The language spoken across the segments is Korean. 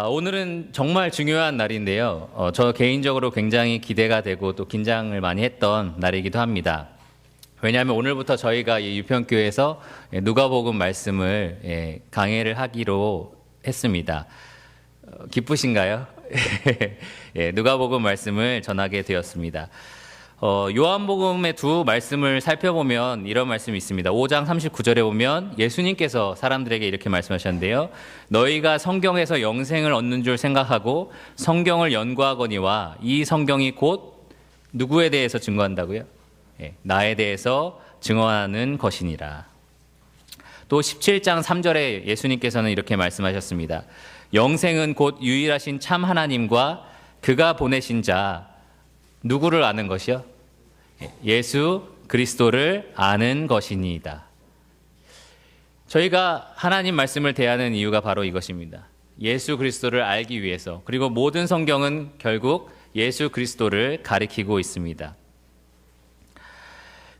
오늘은 정말 중요한 날인데요. 저 개인적으로 굉장히 기대가 되고 또 긴장을 많이 했던 날이기도 합니다. 왜냐하면 오늘부터 저희가 이 유평교회에서 누가복음 말씀을 강해를 하기로 했습니다. 기쁘신가요? 누가복음 말씀을 전하게 되었습니다. 요한복음의 두 말씀을 살펴보면 이런 말씀이 있습니다. 5장 39절에 보면 예수님께서 사람들에게 이렇게 말씀하셨는데요. 너희가 성경에서 영생을 얻는 줄 생각하고 성경을 연구하거니와 이 성경이 곧 누구에 대해서 증거한다고요? 나에 대해서 증언하는 것이니라. 또 17장 3절에 예수님께서는 이렇게 말씀하셨습니다. 영생은 곧 유일하신 참 하나님과 그가 보내신 자 누구를 아는 것이요? 예수 그리스도를 아는 것이니이다. 저희가 하나님 말씀을 대하는 이유가 바로 이것입니다. 예수 그리스도를 알기 위해서. 그리고 모든 성경은 결국 예수 그리스도를 가리키고 있습니다.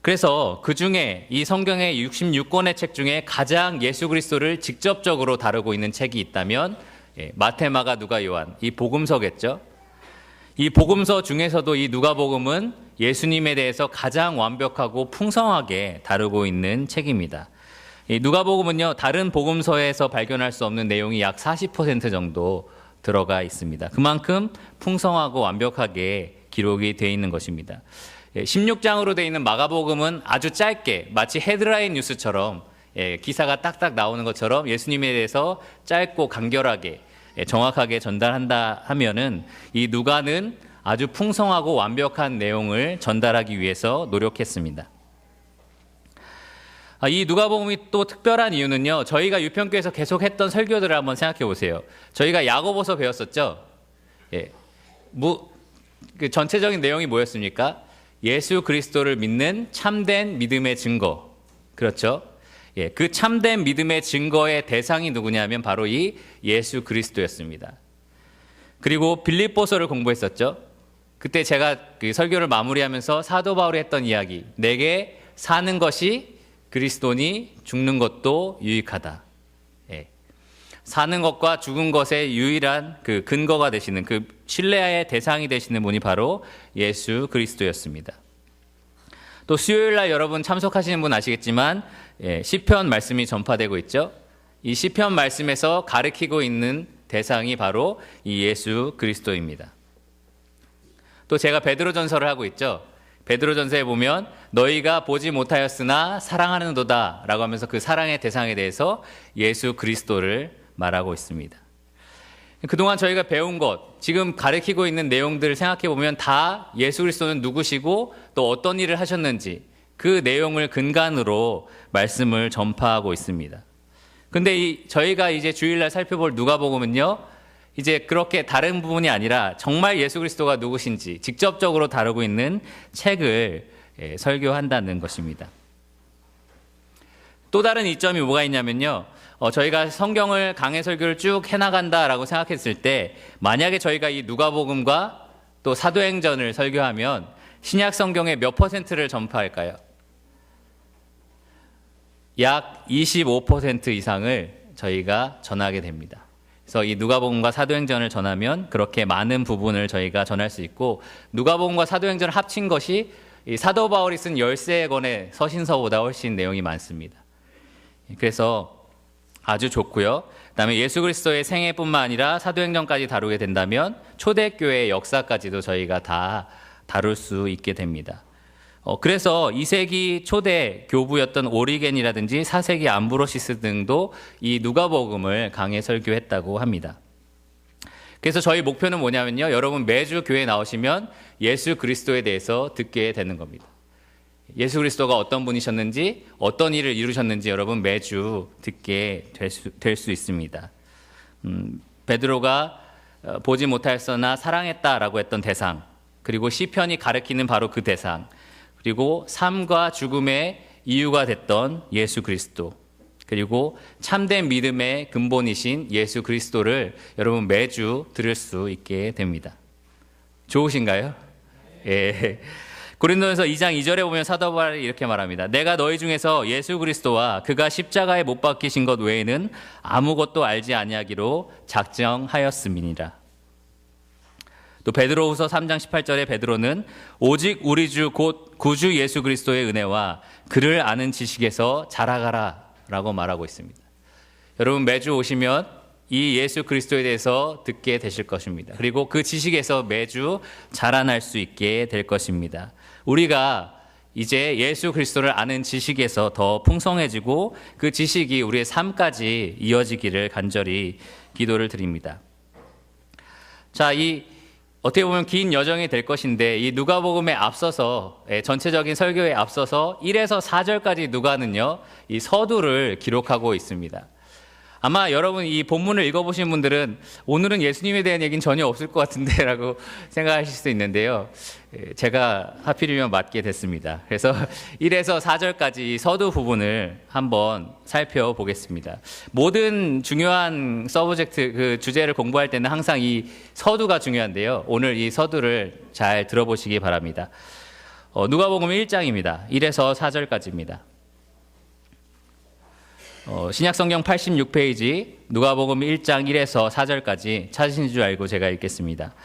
그래서 그 중에 이 성경의 66권의 책 중에 가장 예수 그리스도를 직접적으로 다루고 있는 책이 있다면 마태, 마가, 누가, 요한, 이 복음서겠죠. 이 복음서 중에서도 이 누가복음은 예수님에 대해서 가장 완벽하고 풍성하게 다루고 있는 책입니다. 이 누가복음은요, 다른 복음서에서 발견할 수 없는 내용이 약 40% 정도 들어가 있습니다. 그만큼 풍성하고 완벽하게 기록이 되어 있는 것입니다. 16장으로 되어 있는 마가복음은 아주 짧게 마치 헤드라인 뉴스처럼 기사가 딱딱 나오는 것처럼 예수님에 대해서 짧고 간결하게 정확하게 전달한다 하면은 이 누가는 아주 풍성하고 완벽한 내용을 전달하기 위해서 노력했습니다. 이 누가복음이 또 특별한 이유는요. 저희가 유평교에서 계속 했던 설교들을 한번 생각해 보세요. 저희가 야고보서 배웠었죠. 그 전체적인 내용이 뭐였습니까? 예수 그리스도를 믿는 참된 믿음의 증거. 그렇죠? 그 참된 믿음의 증거의 대상이 누구냐면 바로 이 예수 그리스도였습니다. 그리고 빌립보서를 공부했었죠. 그때 제가 그 설교를 마무리하면서 사도 바울이 했던 이야기, 내게 사는 것이 그리스도니 죽는 것도 유익하다. 사는 것과 죽은 것의 유일한 그 근거가 되시는, 그 신뢰의 대상이 되시는 분이 바로 예수 그리스도였습니다. 또 수요일날 여러분 참석하시는 분 아시겠지만 시편 말씀이 전파되고 있죠. 이 시편 말씀에서 가리키고 있는 대상이 바로 이 예수 그리스도입니다. 또 제가 베드로전서를 하고 있죠. 베드로전서에 보면 너희가 보지 못하였으나 사랑하는도다 라고 하면서 그 사랑의 대상에 대해서 예수 그리스도를 말하고 있습니다. 그동안 저희가 배운 것, 지금 가리키고 있는 내용들을 생각해 보면 다 예수 그리스도는 누구시고 또 어떤 일을 하셨는지 그 내용을 근간으로 말씀을 전파하고 있습니다. 근데 저희가 이제 주일날 살펴볼 누가복음은요, 이제 그렇게 다른 부분이 아니라 정말 예수 그리스도가 누구신지 직접적으로 다루고 있는 책을 설교한다는 것입니다. 또 다른 이점이 뭐가 있냐면요. 저희가 성경을 강해 설교를 쭉 해나간다라고 생각했을 때 만약에 저희가 이 누가복음과 또 사도행전을 설교하면 신약 성경의 몇 퍼센트를 전파할까요? 약 25% 이상을 저희가 전하게 됩니다. 그래서 이 누가복음과 사도행전을 전하면 그렇게 많은 부분을 저희가 전할 수 있고, 누가복음과 사도행전을 합친 것이 이 사도 바울이 쓴 13권의 서신서보다 훨씬 내용이 많습니다. 그래서 아주 좋고요. 그다음에 예수 그리스도의 생애뿐만 아니라 사도행전까지 다루게 된다면 초대교회의 역사까지도 저희가 다 다룰 수 있게 됩니다. 그래서 2세기 초대 교부였던 오리겐이라든지 4세기 암브로시스 등도 이 누가복음을 강해 설교했다고 합니다. 그래서 저희 목표는 뭐냐면요. 여러분 매주 교회 나오시면 예수 그리스도에 대해서 듣게 되는 겁니다. 예수 그리스도가 어떤 분이셨는지, 어떤 일을 이루셨는지 여러분 매주 듣게 될 수 있습니다. 베드로가 보지 못하였으나 사랑했다라고 했던 대상, 그리고 시편이 가리키는 바로 그 대상, 그리고 삶과 죽음의 이유가 됐던 예수 그리스도, 그리고 참된 믿음의 근본이신 예수 그리스도를 여러분 매주 들을 수 있게 됩니다. 좋으신가요? 예. 고린도전서 2장 2절에 보면 사도 바울이 이렇게 말합니다. 내가 너희 중에서 예수 그리스도와 그가 십자가에 못 박히신 것 외에는 아무것도 알지 아니하기로 작정하였음이니라. 또 베드로후서 3장 18절에 베드로는 오직 우리 주 곧 구주 예수 그리스도의 은혜와 그를 아는 지식에서 자라가라 라고 말하고 있습니다. 여러분 매주 오시면 이 예수 그리스도에 대해서 듣게 되실 것입니다. 그리고 그 지식에서 매주 자라날 수 있게 될 것입니다. 우리가 이제 예수 그리스도를 아는 지식에서 더 풍성해지고 그 지식이 우리의 삶까지 이어지기를 간절히 기도를 드립니다. 자, 어떻게 보면 긴 여정이 될 것인데 이 누가복음에 앞서서 전체적인 설교에 앞서서 1에서 4절까지 누가는요 이 서두를 기록하고 있습니다. 아마 여러분 이 본문을 읽어보신 분들은 오늘은 예수님에 대한 얘기는 전혀 없을 것 같은데 라고 생각하실 수 있는데요. 제가 하필이면 맡게 됐습니다. 그래서 1에서 4절까지 서두 부분을 한번 살펴보겠습니다. 모든 중요한 서브젝트, 그 주제를 공부할 때는 항상 이 서두가 중요한데요. 오늘 이 서두를 잘 들어보시기 바랍니다. 누가복음 1장입니다. 1에서 4절까지입니다. 신약성경 86페이지 누가복음 1장 1에서 4절까지 찾으신 줄 알고 제가 읽겠습니다.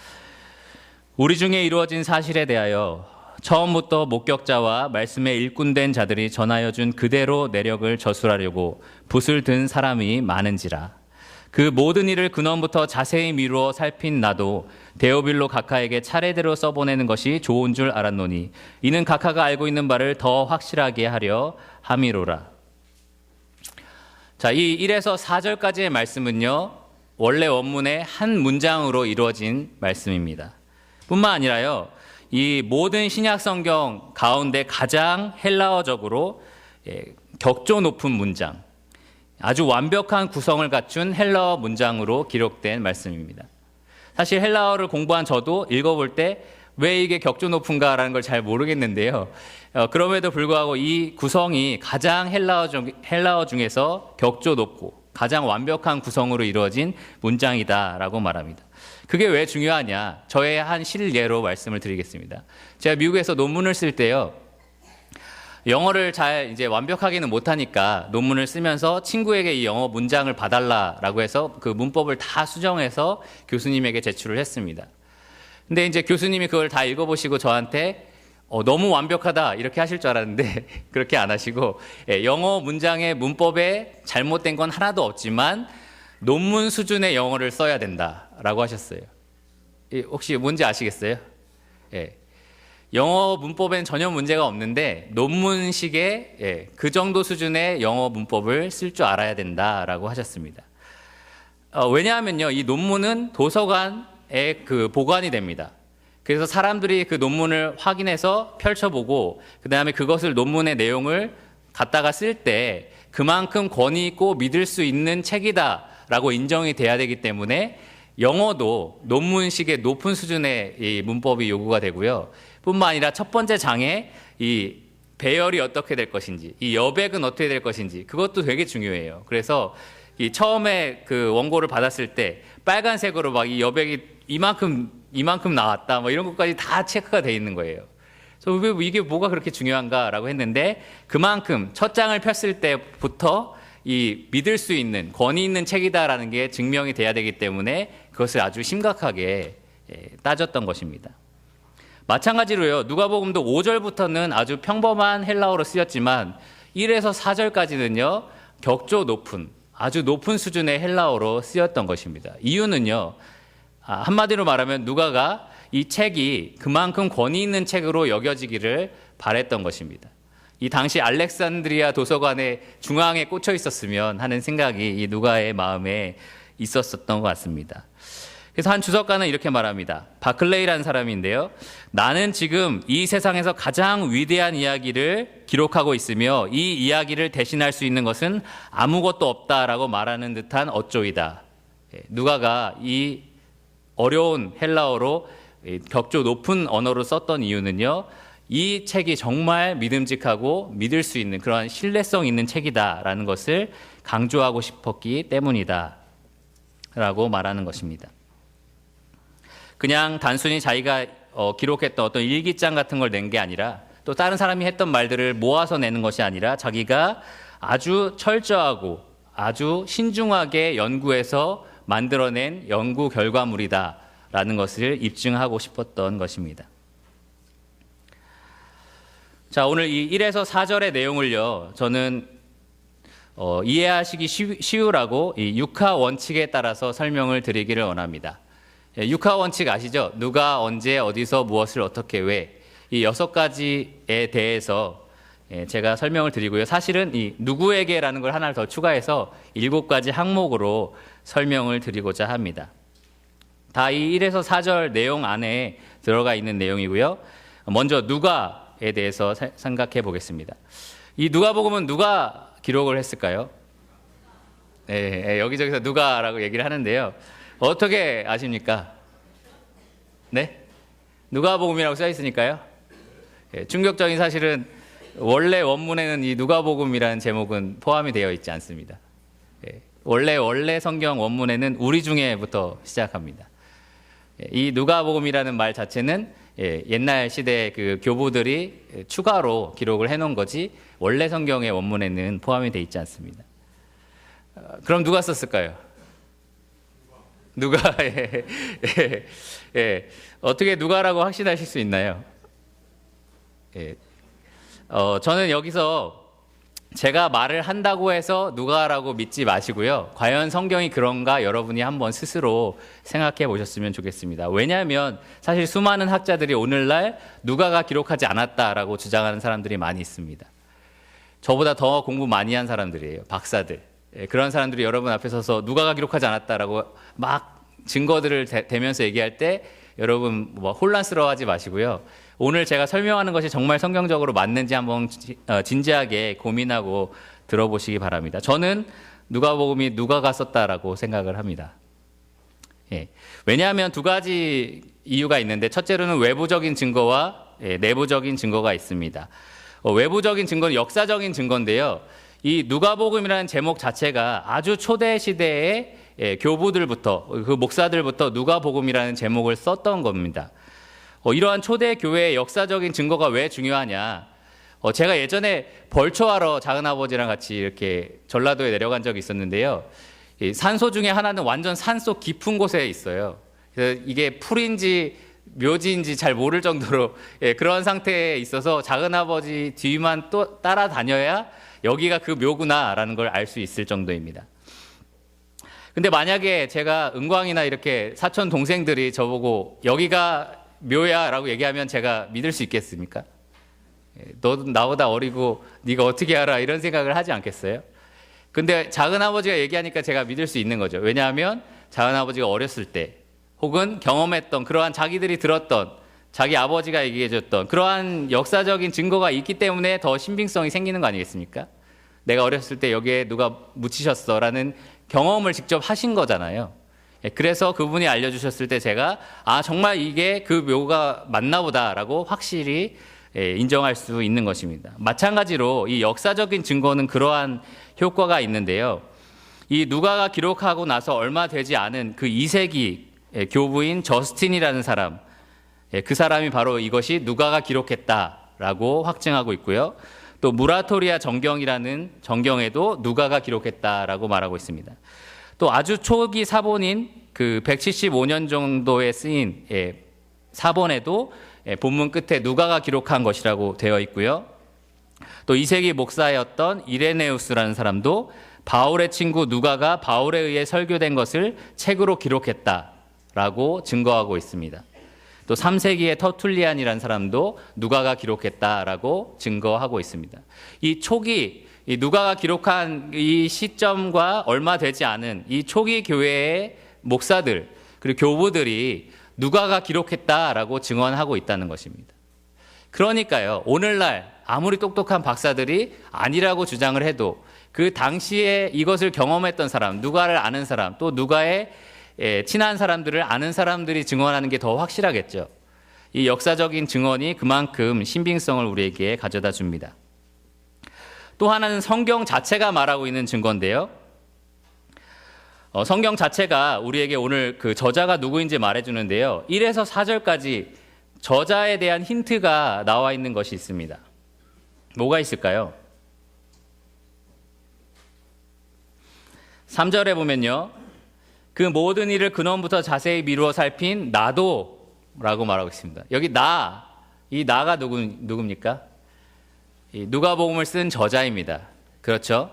우리 중에 이루어진 사실에 대하여 처음부터 목격자와 말씀에 일꾼된 자들이 전하여 준 그대로 내력을 저술하려고 붓을 든 사람이 많은지라. 그 모든 일을 근원부터 자세히 미루어 살핀 나도 데오빌로 각하에게 차례대로 써보내는 것이 좋은 줄 알았노니 이는 각하가 알고 있는 바를 더 확실하게 하려 함이로라. 자, 이 1에서 4절까지의 말씀은요, 원래 원문의 한 문장으로 이루어진 말씀입니다. 뿐만 아니라요, 이 모든 신약 성경 가운데 가장 헬라어적으로 격조 높은 문장, 아주 완벽한 구성을 갖춘 헬라어 문장으로 기록된 말씀입니다. 사실 헬라어를 공부한 저도 읽어볼 때 왜 이게 격조 높은가라는 걸 잘 모르겠는데요. 그럼에도 불구하고 이 구성이 가장 헬라어 중에서 격조 높고 가장 완벽한 구성으로 이루어진 문장이다라고 말합니다. 그게 왜 중요하냐? 저의 한 실예로 말씀을 드리겠습니다. 제가 미국에서 논문을 쓸 때요. 영어를 잘 이제 완벽하게는 못하니까 논문을 쓰면서 친구에게 이 영어 문장을 봐달라라고 해서 그 문법을 다 수정해서 교수님에게 제출을 했습니다. 근데 이제 교수님이 그걸 다 읽어보시고 저한테 너무 완벽하다 이렇게 하실 줄 알았는데 그렇게 안 하시고 영어 문장의 문법에 잘못된 건 하나도 없지만 논문 수준의 영어를 써야 된다라고 하셨어요. 혹시 뭔지 아시겠어요? 영어 문법엔 전혀 문제가 없는데 논문식의 그 정도 수준의 영어 문법을 쓸 줄 알아야 된다라고 하셨습니다. 왜냐하면요, 이 논문은 도서관에 그 보관이 됩니다. 그래서 사람들이 그 논문을 확인해서 펼쳐보고 그 다음에 그것을 논문의 내용을 갖다가 쓸 때 그만큼 권위 있고 믿을 수 있는 책이다라고 인정이 돼야 되기 때문에 영어도 논문식의 높은 수준의 이 문법이 요구가 되고요. 뿐만 아니라 첫 번째 장에 이 배열이 어떻게 될 것인지, 이 여백은 어떻게 될 것인지 그것도 되게 중요해요. 그래서 이 처음에 그 원고를 받았을 때 빨간색으로 막 이 여백이 이만큼 나왔다 뭐 이런 것까지 다 체크가 돼 있는 거예요. 그래서 왜 이게 뭐가 그렇게 중요한가라고 했는데 그만큼 첫 장을 폈을 때부터 이 믿을 수 있는 권위 있는 책이다라는 게 증명이 돼야 되기 때문에 그것을 아주 심각하게 따졌던 것입니다. 마찬가지로요, 누가복음도 5절부터는 아주 평범한 헬라어로 쓰였지만 1에서 4절까지는요 격조 높은 아주 높은 수준의 헬라어로 쓰였던 것입니다. 이유는요, 한마디로 말하면 누가가 이 책이 그만큼 권위 있는 책으로 여겨지기를 바랬던 것입니다. 이 당시 알렉산드리아 도서관의 중앙에 꽂혀 있었으면 하는 생각이 이 누가의 마음에 있었던 것 같습니다. 그래서 한 주석가는 이렇게 말합니다. 바클레이라는 사람인데요. 나는 지금 이 세상에서 가장 위대한 이야기를 기록하고 있으며 이 이야기를 대신할 수 있는 것은 아무것도 없다라고 말하는 듯한 어조이다. 누가가 이 어려운 헬라어로 격조 높은 언어로 썼던 이유는요, 이 책이 정말 믿음직하고 믿을 수 있는 그러한 신뢰성 있는 책이다라는 것을 강조하고 싶었기 때문이다 라고 말하는 것입니다. 그냥 단순히 자기가 기록했던 어떤 일기장 같은 걸 낸 게 아니라 또 다른 사람이 했던 말들을 모아서 내는 것이 아니라 자기가 아주 철저하고 아주 신중하게 연구해서 만들어낸 연구 결과물이다라는 것을 입증하고 싶었던 것입니다. 자, 오늘 이 1에서 4절의 내용을요, 저는 이해하시기 쉬우라고 이 육하 원칙에 따라서 설명을 드리기를 원합니다. 육하 원칙 아시죠? 누가 언제 어디서 무엇을 어떻게 왜, 이 6가지에 대해서 제가 설명을 드리고요. 사실은 이 누구에게라는 걸 하나를 더 추가해서 7가지 항목으로 설명을 드리고자 합니다. 다 이 1에서 4절 내용 안에 들어가 있는 내용이고요. 먼저 누가에 대해서 생각해 보겠습니다. 이 누가복음은 누가 기록을 했을까요? 네, 여기저기서 누가라고 얘기를 하는데요. 어떻게 아십니까? 네? 누가복음이라고 써 있으니까요. 충격적인 사실은 원래 원문에는 이 누가복음이라는 제목은 포함이 되어 있지 않습니다. 원래 성경 원문에는 우리 중에부터 시작합니다. 이 누가복음이라는 말 자체는 옛날 시대 그 교부들이 추가로 기록을 해놓은 거지 원래 성경의 원문에는 포함이 되어 있지 않습니다. 그럼 누가 썼을까요? 누가? 어떻게 누가라고 확신하실 수 있나요? 저는 여기서 제가 말을 한다고 해서 누가라고 믿지 마시고요. 과연 성경이 그런가 여러분이 한번 스스로 생각해 보셨으면 좋겠습니다. 왜냐하면 사실 수많은 학자들이 오늘날 누가가 기록하지 않았다라고 주장하는 사람들이 많이 있습니다. 저보다 더 공부 많이 한 사람들이에요. 박사들. 그런 사람들이 여러분 앞에 서서 누가가 기록하지 않았다라고 막 증거들을 대면서 얘기할 때 여러분 혼란스러워하지 마시고요. 오늘 제가 설명하는 것이 정말 성경적으로 맞는지 한번 진지하게 고민하고 들어보시기 바랍니다. 저는 누가복음이 누가가 썼다라고 생각을 합니다. 왜냐하면 2가지 이유가 있는데 첫째로는 외부적인 증거와 내부적인 증거가 있습니다. 외부적인 증거는 역사적인 증거인데요. 이 누가복음이라는 제목 자체가 아주 초대 시대의 교부들부터 그 목사들부터 누가복음이라는 제목을 썼던 겁니다. 이러한 초대 교회의 역사적인 증거가 왜 중요하냐? 제가 예전에 벌초하러 작은아버지랑 같이 이렇게 전라도에 내려간 적이 있었는데요. 이 산소 중에 하나는 완전 산속 깊은 곳에 있어요. 그래서 이게 풀인지 묘지인지 잘 모를 정도로 그런 상태에 있어서 작은아버지 뒤만 또 따라다녀야 여기가 그 묘구나라는 걸 알 수 있을 정도입니다. 근데 만약에 제가 은광이나 이렇게 사촌 동생들이 저보고 여기가 묘야 라고 얘기하면 제가 믿을 수 있겠습니까? 너도 나보다 어리고 네가 어떻게 알아? 이런 생각을 하지 않겠어요? 근데 작은아버지가 얘기하니까 제가 믿을 수 있는 거죠. 왜냐하면 작은아버지가 어렸을 때 혹은 경험했던 그러한 자기들이 들었던 자기 아버지가 얘기해줬던 그러한 역사적인 증거가 있기 때문에 더 신빙성이 생기는 거 아니겠습니까? 내가 어렸을 때 여기에 누가 묻히셨어 라는 경험을 직접 하신 거잖아요. 그래서 그분이 알려주셨을 때 제가 정말 이게 그 묘가 맞나 보다라고 확실히 인정할 수 있는 것입니다. 마찬가지로 이 역사적인 증거는 그러한 효과가 있는데요. 이 누가가 기록하고 나서 얼마 되지 않은 그 2세기 교부인 저스틴이라는 사람, 그 사람이 바로 이것이 누가가 기록했다라고 확증하고 있고요. 또 무라토리아 정경이라는 정경에도 누가가 기록했다라고 말하고 있습니다. 또 아주 초기 사본인 그 175년 정도에 쓰인 사본에도 본문 끝에 누가가 기록한 것이라고 되어 있고요. 또 2세기 목사였던 이레네우스라는 사람도 바울의 친구 누가가 바울에 의해 설교된 것을 책으로 기록했다라고 증거하고 있습니다. 또 3세기의 터툴리안이라는 사람도 누가가 기록했다라고 증거하고 있습니다. 이 초기 이 누가가 기록한 이 시점과 얼마 되지 않은 이 초기 교회의 목사들 그리고 교부들이 누가가 기록했다라고 증언하고 있다는 것입니다. 그러니까요, 오늘날 아무리 똑똑한 박사들이 아니라고 주장을 해도 그 당시에 이것을 경험했던 사람, 누가를 아는 사람, 또 누가의 친한 사람들을 아는 사람들이 증언하는 게 더 확실하겠죠. 이 역사적인 증언이 그만큼 신빙성을 우리에게 가져다 줍니다. 또 하나는 성경 자체가 말하고 있는 증거인데요. 성경 자체가 우리에게 오늘 그 저자가 누구인지 말해주는데요. 1에서 4절까지 저자에 대한 힌트가 나와 있는 것이 있습니다. 뭐가 있을까요? 3절에 보면요. 그 모든 일을 근원부터 자세히 미루어 살핀 나도 라고 말하고 있습니다. 여기 이 나가 누굽니까? 이 누가복음을 쓴 저자입니다. 그렇죠?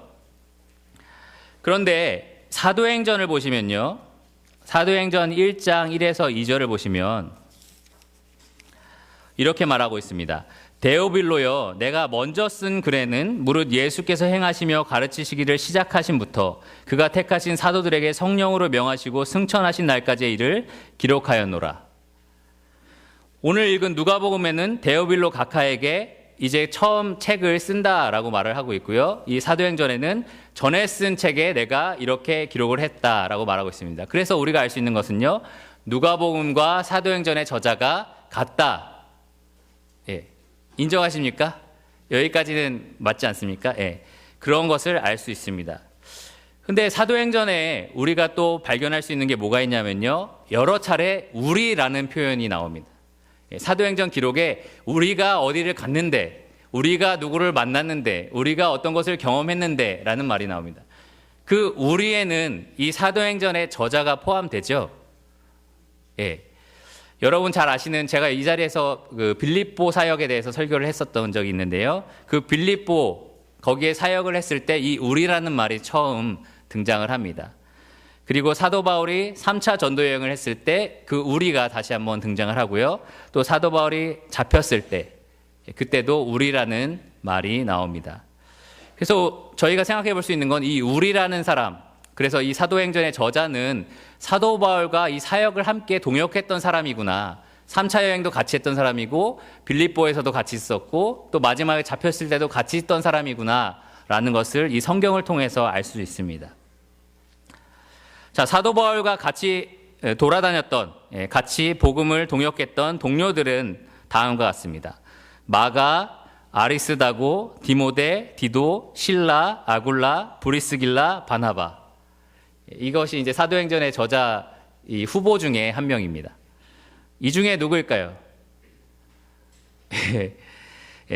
그런데 사도행전을 보시면요. 사도행전 1장 1에서 2절을 보시면 이렇게 말하고 있습니다. 데오빌로여, 내가 먼저 쓴 글에는 무릇 예수께서 행하시며 가르치시기를 시작하신부터 그가 택하신 사도들에게 성령으로 명하시고 승천하신 날까지의 일을 기록하였노라. 오늘 읽은 누가복음에는 데오빌로 각하에게 이제 처음 책을 쓴다라고 말을 하고 있고요. 이 사도행전에는 전에 쓴 책에 내가 이렇게 기록을 했다라고 말하고 있습니다. 그래서 우리가 알 수 있는 것은요. 누가복음과 사도행전의 저자가 같다. 예. 인정하십니까? 여기까지는 맞지 않습니까? 예. 그런 것을 알 수 있습니다. 근데 사도행전에 우리가 또 발견할 수 있는 게 뭐가 있냐면요. 여러 차례 우리라는 표현이 나옵니다. 예. 사도행전 기록에 우리가 어디를 갔는데, 우리가 누구를 만났는데, 우리가 어떤 것을 경험했는데 라는 말이 나옵니다. 그 우리에는 이 사도행전의 저자가 포함되죠. 예. 여러분 잘 아시는, 제가 이 자리에서 그 빌립보 사역에 대해서 설교를 했었던 적이 있는데요. 그 빌립보 거기에 사역을 했을 때 이 우리라는 말이 처음 등장을 합니다. 그리고 사도 바울이 3차 전도 여행을 했을 때 그 우리가 다시 한번 등장을 하고요. 또 사도 바울이 잡혔을 때 그때도 우리라는 말이 나옵니다. 그래서 저희가 생각해 볼 수 있는 건 이 우리라는 사람, 그래서 이 사도행전의 저자는 사도 바울과 이 사역을 함께 동역했던 사람이구나. 3차 여행도 같이 했던 사람이고 빌립보에서도 같이 있었고 또 마지막에 잡혔을 때도 같이 있던 사람이구나 라는 것을 이 성경을 통해서 알 수 있습니다. 자, 사도 바울과 같이 돌아다녔던, 같이 복음을 동역했던 동료들은 다음과 같습니다. 마가, 아리스다고, 디모데, 디도, 실라, 아굴라, 브리스길라, 바나바. 이것이 이제 사도행전의 저자 이 후보 중에 한 명입니다. 이 중에 누구일까요?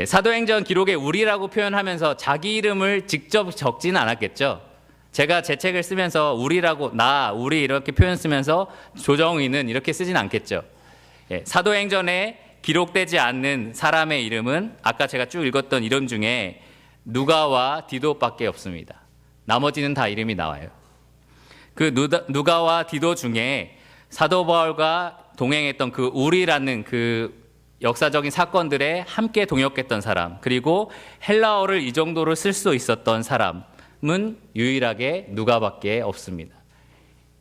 사도행전 기록에 우리라고 표현하면서 자기 이름을 직접 적지는 않았겠죠. 제가 제 책을 쓰면서 우리라고, 우리 이렇게 표현 쓰면서 조정의는 이렇게 쓰진 않겠죠. 사도행전에 기록되지 않는 사람의 이름은 아까 제가 쭉 읽었던 이름 중에 누가와 디도밖에 없습니다. 나머지는 다 이름이 나와요. 그 누가와 디도 중에 사도 바울과 동행했던 그 우리라는 그 역사적인 사건들에 함께 동역했던 사람, 그리고 헬라어를 이 정도로 쓸 수 있었던 사람은 유일하게 누가밖에 없습니다.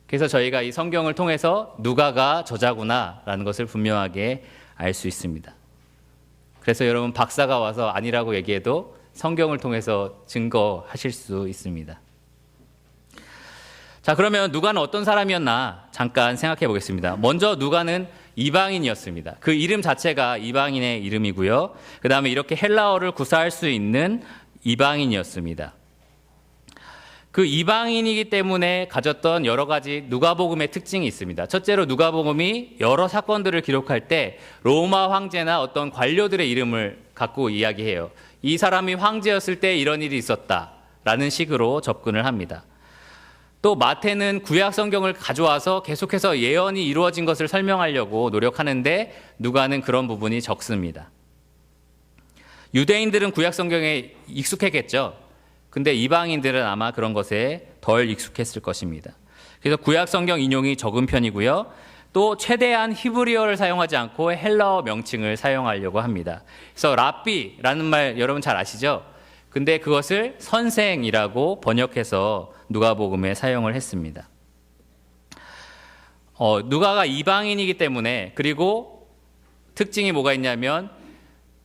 그래서 저희가 이 성경을 통해서 누가가 저자구나라는 것을 분명하게 알 수 있습니다. 그래서 여러분 박사가 와서 아니라고 얘기해도 성경을 통해서 증거하실 수 있습니다. 자, 그러면 누가는 어떤 사람이었나 잠깐 생각해 보겠습니다. 먼저 누가는 이방인이었습니다. 그 이름 자체가 이방인의 이름이고요. 그 다음에 이렇게 헬라어를 구사할 수 있는 이방인이었습니다. 그 이방인이기 때문에 가졌던 여러 가지 누가복음의 특징이 있습니다. 첫째로 누가복음이 여러 사건들을 기록할 때 로마 황제나 어떤 관료들의 이름을 갖고 이야기해요. 이 사람이 황제였을 때 이런 일이 있었다라는 식으로 접근을 합니다. 또 마태는 구약 성경을 가져와서 계속해서 예언이 이루어진 것을 설명하려고 노력하는데 누가는 그런 부분이 적습니다. 유대인들은 구약 성경에 익숙했겠죠. 근데 이방인들은 아마 그런 것에 덜 익숙했을 것입니다. 그래서 구약 성경 인용이 적은 편이고요. 또 최대한 히브리어를 사용하지 않고 헬라어 명칭을 사용하려고 합니다. 그래서 랍비라는 말 여러분 잘 아시죠? 근데 그것을 선생이라고 번역해서 누가복음에 사용을 했습니다. 누가가 이방인이기 때문에, 그리고 특징이 뭐가 있냐면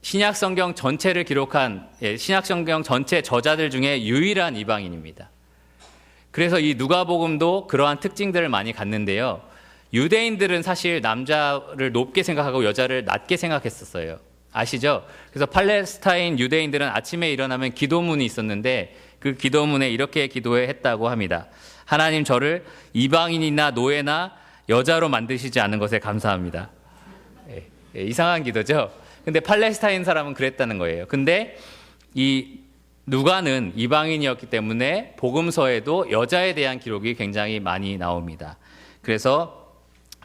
신약성경 전체를 기록한 신약성경 전체 저자들 중에 유일한 이방인입니다. 그래서 이 누가복음도 그러한 특징들을 많이 갖는데요. 유대인들은 사실 남자를 높게 생각하고 여자를 낮게 생각했었어요. 아시죠? 그래서 팔레스타인 유대인들은 아침에 일어나면 기도문이 있었는데 그 기도문에 이렇게 기도했다고 합니다. 하나님, 저를 이방인이나 노예나 여자로 만드시지 않은 것에 감사합니다. 이상한 기도죠. 근데 팔레스타인 사람은 그랬다는 거예요. 근데 이 누가는 이방인이었기 때문에 복음서에도 여자에 대한 기록이 굉장히 많이 나옵니다. 그래서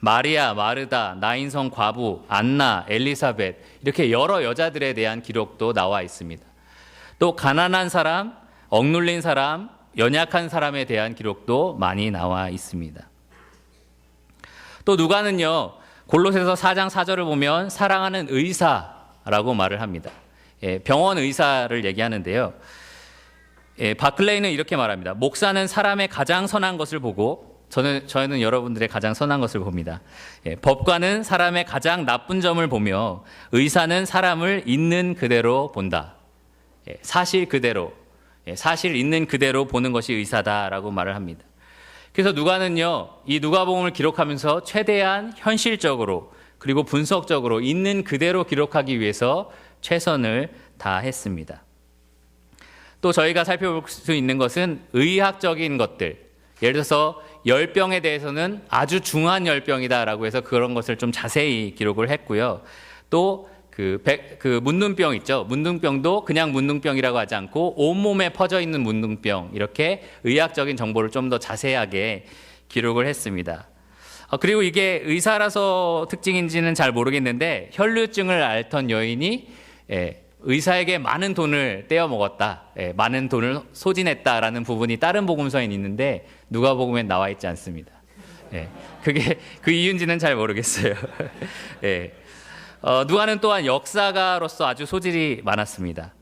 마리아, 마르다, 나인성 과부, 안나, 엘리사벳 이렇게 여러 여자들에 대한 기록도 나와 있습니다. 또 가난한 사람, 억눌린 사람, 연약한 사람에 대한 기록도 많이 나와 있습니다. 또 누가는요, 골로새서 4장 4절을 보면 사랑하는 의사라고 말을 합니다. 병원 의사를 얘기하는데요. 바클레이는 이렇게 말합니다. 목사는 사람의 가장 선한 것을 보고 저희는 여러분들의 가장 선한 것을 봅니다. 법관은 사람의 가장 나쁜 점을 보며 의사는 사람을 있는 그대로 본다. 사실 그대로, 사실 있는 그대로 보는 것이 의사다라고 말을 합니다. 그래서 누가는요, 이 누가복음을 기록하면서 최대한 현실적으로 그리고 분석적으로 있는 그대로 기록하기 위해서 최선을 다했습니다. 또 저희가 살펴볼 수 있는 것은 의학적인 것들, 예를 들어서 열병에 대해서는 아주 중한 열병이다라고 해서 그런 것을 좀 자세히 기록을 했고요. 또 그 문둥병 있죠. 문둥병도 그냥 문둥병이라고 하지 않고 온몸에 퍼져 있는 문둥병, 이렇게 의학적인 정보를 좀 더 자세하게 기록을 했습니다. 그리고 이게 의사라서 특징인지는 잘 모르겠는데 혈류증을 앓던 여인이 의사에게 많은 돈을 떼어 먹었다, 많은 돈을 소진했다라는 부분이 다른 복음서에 있는데 누가복음엔 나와 있지 않습니다. 그게 그 이유인지는 잘 모르겠어요. 누가는 또한 역사가로서 아주 소질이 많았습니다.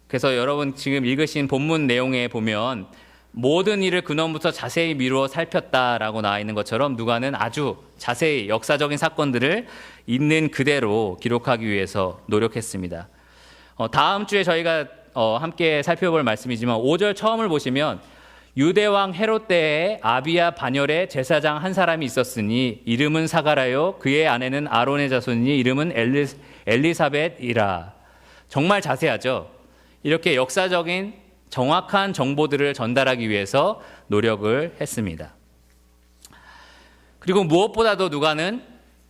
그래서 여러분 지금 읽으신 본문 내용에 보면 모든 일을 근원부터 자세히 미루어 살폈다라고 나와 있는 것처럼 누가는 아주 자세히 역사적인 사건들을 있는 그대로 기록하기 위해서 노력했습니다. 다음 주에 저희가 함께 살펴볼 말씀이지만 5절 처음을 보시면 유대왕 헤롯 때에 아비야 반열에 제사장 한 사람이 있었으니 이름은 사가라요 그의 아내는 아론의 자손이니 이름은 엘리사벳이라. 정말 자세하죠. 이렇게 역사적인 정확한 정보들을 전달하기 위해서 노력을 했습니다. 그리고 무엇보다도 누가는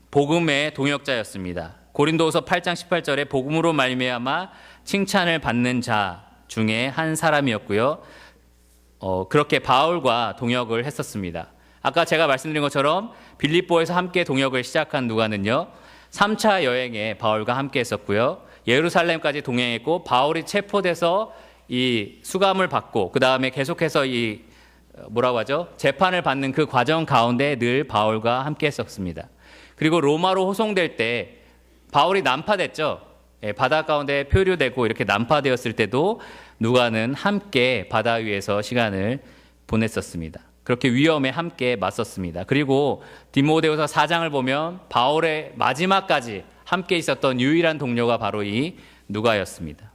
복음의 동역자였습니다. 고린도후서 8장 18절에 복음으로 말미암아 칭찬을 받는 자 중에 한 사람이었고요. 그렇게 바울과 동역을 했었습니다. 아까 제가 말씀드린 것처럼 빌립보에서 함께 동역을 시작한 누가는요, 3차 여행에 바울과 함께 했었고요. 예루살렘까지 동행했고 바울이 체포돼서 이 수감을 받고 그 다음에 계속해서 이 뭐라고 하죠? 재판을 받는 그 과정 가운데 늘 바울과 함께 했었습니다. 그리고 로마로 호송될 때 바울이 난파됐죠. 바다 가운데 표류되고 이렇게 난파되었을 때도 누가는 함께 바다 위에서 시간을 보냈었습니다. 그렇게 위험에 함께 맞섰습니다. 그리고 디모데후서 4장을 보면 바울의 마지막까지 함께 있었던 유일한 동료가 바로 이 누가였습니다.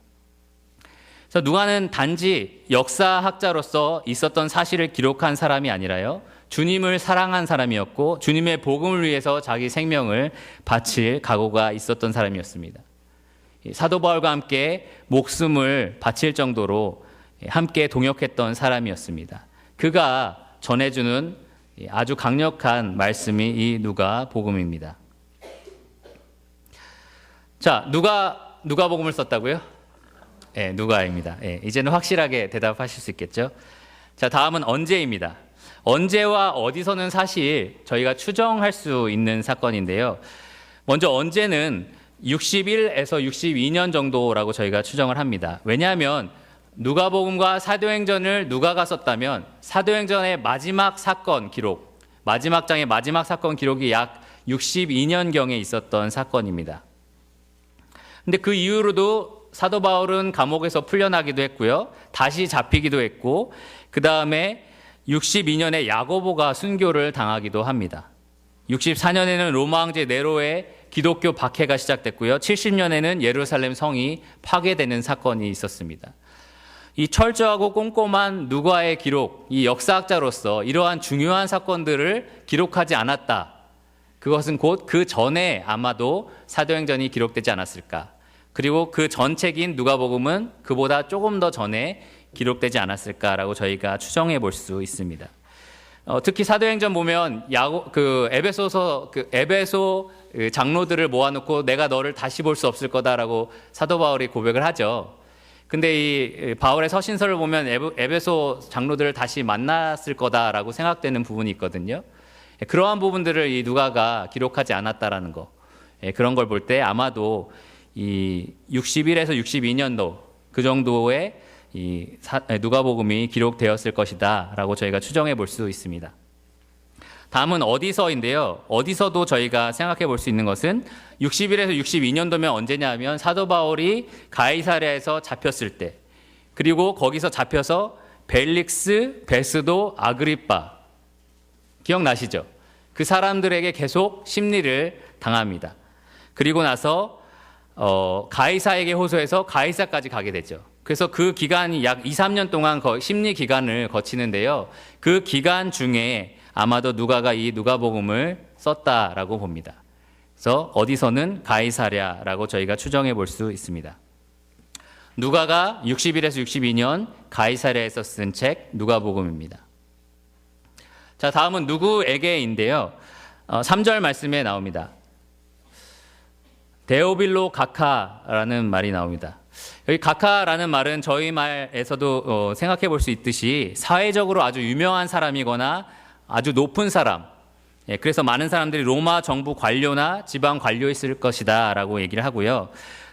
그래서 누가는 단지 역사학자로서 있었던 사실을 기록한 사람이 아니라요, 주님을 사랑한 사람이었고 주님의 복음을 위해서 자기 생명을 바칠 각오가 있었던 사람이었습니다. 사도 바울과 함께 목숨을 바칠 정도로 함께 동역했던 사람이었습니다. 그가 전해주는 아주 강력한 말씀이 이 누가복음입니다. 자, 누가복음을 썼다고요? 네, 누가입니다. 이제는 확실하게 대답하실 수 있겠죠? 자, 다음은 언제입니다. 언제와 어디서는 사실 저희가 추정할 수 있는 사건인데요. 먼저 언제는 61에서 62년 정도라고 저희가 추정을 합니다. 왜냐하면 누가복음과 사도행전을 누가가 썼다면 사도행전의 마지막 사건 기록, 마지막 장의 마지막 사건 기록이 약 62년경에 있었던 사건입니다. 근데 그 이후로도 사도 바울은 감옥에서 풀려나기도 했고요. 다시 잡히기도 했고, 그 다음에 62년에 야고보가 순교를 당하기도 합니다. 64년에는 로마 황제 네로의 기독교 박해가 시작됐고요. 70년에는 예루살렘 성이 파괴되는 사건이 있었습니다. 이 철저하고 꼼꼼한 누가의 기록, 이 역사학자로서 이러한 중요한 사건들을 기록하지 않았다. 그것은 곧 그 전에 아마도 사도행전이 기록되지 않았을까. 그리고 그 전 책인 누가복음은 그보다 조금 더 전에 기록되지 않았을까라고 저희가 추정해 볼 수 있습니다. 특히 사도행전 보면 에베소 장로들을 모아놓고 내가 너를 다시 볼 수 없을 거다라고 사도 바울이 고백을 하죠. 근데 이 바울의 서신서를 보면 에베소 장로들을 다시 만났을 거다라고 생각되는 부분이 있거든요. 그러한 부분들을 이 누가가 기록하지 않았다라는 거, 그런 걸 볼 때 아마도 이 61에서 62년도 그 정도의 이 누가복음이 기록되었을 것이다라고 저희가 추정해 볼 수 있습니다. 다음은 어디서인데요. 어디서도 저희가 생각해 볼 수 있는 것은 61에서 62년도면 언제냐면 사도 바울이 가이사랴에서 잡혔을 때, 그리고 거기서 잡혀서 벨릭스, 베스도, 아그리빠, 기억나시죠? 그 사람들에게 계속 심리를 당합니다. 그리고 나서 가이사에게 호소해서 가이사까지 가게 되죠. 그래서 그 기간이 약 2, 3년 동안 심리 기간을 거치는데요. 그 기간 중에 아마도 누가가 이 누가복음을 썼다라고 봅니다. 그래서 어디서는 가이사랴라고 저희가 추정해 볼 수 있습니다. 누가가 61에서 62년 가이사랴에서 쓴 책 누가복음입니다. 자, 다음은 누구에게인데요. 3절 말씀에 나옵니다. 데오빌로 가카라는 말이 나옵니다. 여기 가카라는 말은 저희 말에서도 생각해 볼 수 있듯이 사회적으로 아주 유명한 사람이거나 아주 높은 사람, 그래서 많은 사람들이 로마 정부 관료나 지방 관료였을 것이다 라고 얘기를 하고요.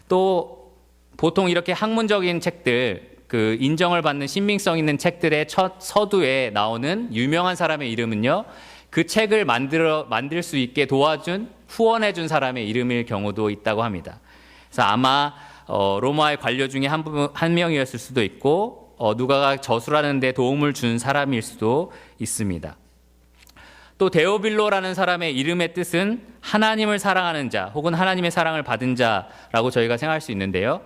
또 보통 이렇게 학문적인 책들, 그 인정을 받는 신빙성 있는 책들의 첫 서두에 나오는 유명한 사람의 이름은요, 그 책을 만들 수 있게 도와준, 후원해준 사람의 이름일 경우도 있다고 합니다. 그래서 아마 로마의 관료 중에 한 명이었을 수도 있고, 누가가 저술하는 데 도움을 준 사람일 수도 있습니다. 또 데오빌로라는 사람의 이름의 뜻은 하나님을 사랑하는 자 혹은 하나님의 사랑을 받은 자라고 저희가 생각할 수 있는데요.